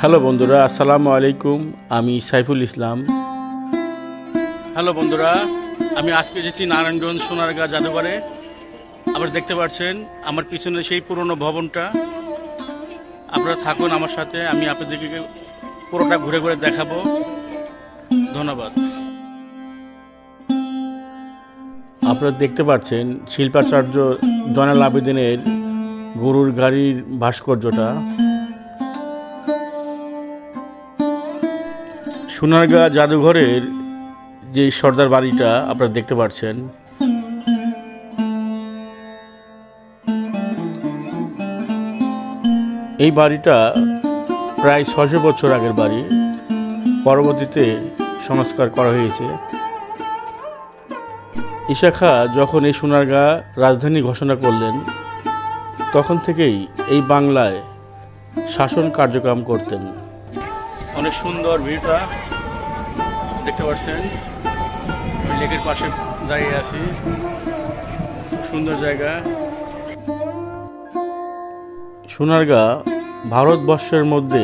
Hello বন্ধুরা, আসসালামু আলাইকুম। আমি সাইফুল ইসলাম। হ্যালো বন্ধুরা, আমি আজকে এসেছি নারায়ণগঞ্জ সোনারগাঁ জাদুঘরে। আপনারা দেখতে পাচ্ছেন আমার পিছনে সেই পুরনো ভবনটা। আপনারা থাকুন আমার সাথে, আমি আপনাদেরকে পুরোটা ঘুরে ঘুরে দেখাবো। ধন্যবাদ। আপনারা দেখতে পাচ্ছেন শিল্পাচার্য জয়নাল আবেদিনের গরুর গাড়ির ভাস্কর্যটা। সোনারগাঁ জাদুঘরের যে সর্দার বাড়িটা আপনারা দেখতে পাচ্ছেন, এই বাড়িটা প্রায় 600 বছর আগের বাড়ি। পরবর্তীতে সংস্কার করা হয়েছে। ঈসা খাঁ যখন এই সোনারগাঁ রাজধানী ঘোষণা করলেন, তখন থেকেই এই বাংলায় শাসন কার্যক্রম করতেন। অনেক সুন্দর ভিউটা দেখতে পাচ্ছেন। ওই লেকের পাশে দাঁড়িয়ে আছি, সুন্দর জায়গা। সোনারগাঁ ভারতবর্ষের মধ্যে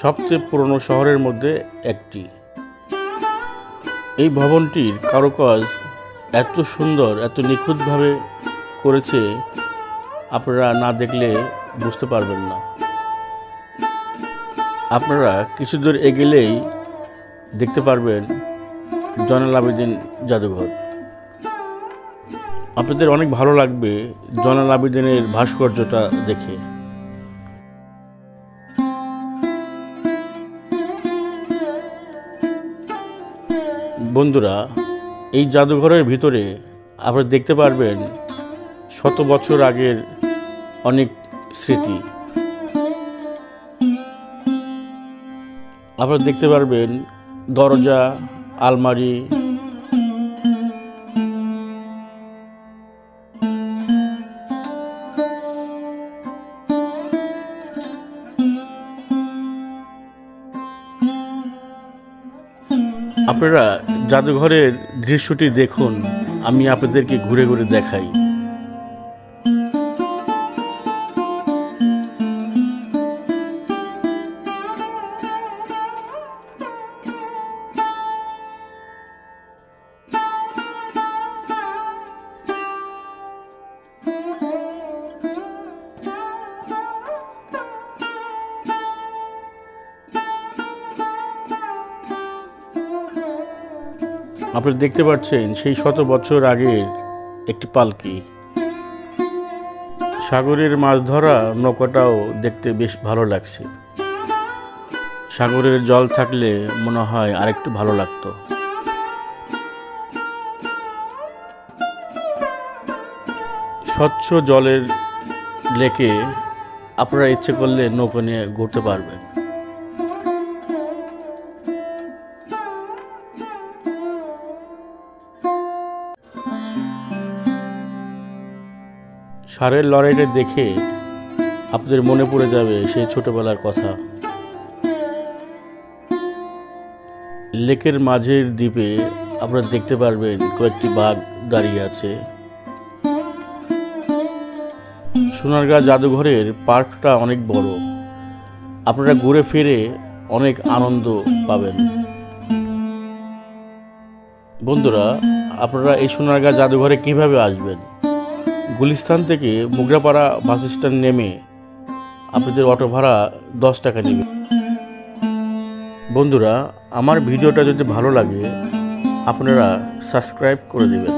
সবচেয়ে পুরনো শহরের মধ্যে একটি। এই ভবনটির কারুকাজ এত সুন্দর, এত নিখুঁতভাবে করেছে, আপনারা না দেখলে বুঝতে পারবেন না। আপনারা কিছু দূর এগেলেই দেখতে পারবেন জয়নাল আবেদিন জাদুঘর। আপনাদের অনেক ভালো লাগবে জয়নাল আবেদিনের ভাস্কর্যটা দেখে। বন্ধুরা, এই জাদুঘরের ভিতরে আপনারা দেখতে পারবেন শত বছর আগের অনেক স্মৃতি। আপনারা দেখতে পারবেন দরজা, আলমারি, আপনারা জাদুঘরের দৃশ্যটি দেখুন, আমি আপনাদেরকে ঘুরে ঘুরে দেখাই। আপনারা দেখতে পাচ্ছেন সেই শত বছর আগের একটি পালকি। সাগরের মাছ ধরা নৌকাটাও দেখতে বেশ ভালো লাগছে। সাগরের জল থাকলে মনে হয় আরেকটু ভালো লাগতো। স্বচ্ছ জলের লেকে আপনারা ইচ্ছে করলে নৌকা নিয়ে ঘুরতে পারবেন। ষাঁড়ের লড়াইটা দেখে আপনাদের মনে পড়ে যাবে সেই ছোটবেলার কথা। লেকের মাঝের দ্বীপে আপনারা দেখতে পারবেন কয়েকটি বাঘ দাঁড়িয়ে আছে। সোনারগাঁ জাদুঘরের পার্কটা অনেক বড়। আপনারা ঘুরে ফিরে অনেক আনন্দ পাবেন। বন্ধুরা, আপনারা এই সোনারগাঁ জাদুঘরে কিভাবে আসবেন? গুলিস্তান থেকে মুগরাপাড়া বাস স্ট্যান্ড নেমে আপনাদের অটো ভাড়া 10 টাকা নেবে। বন্ধুরা, আমার ভিডিওটা যদি ভালো লাগে আপনারা সাবস্ক্রাইব করে দেবেন।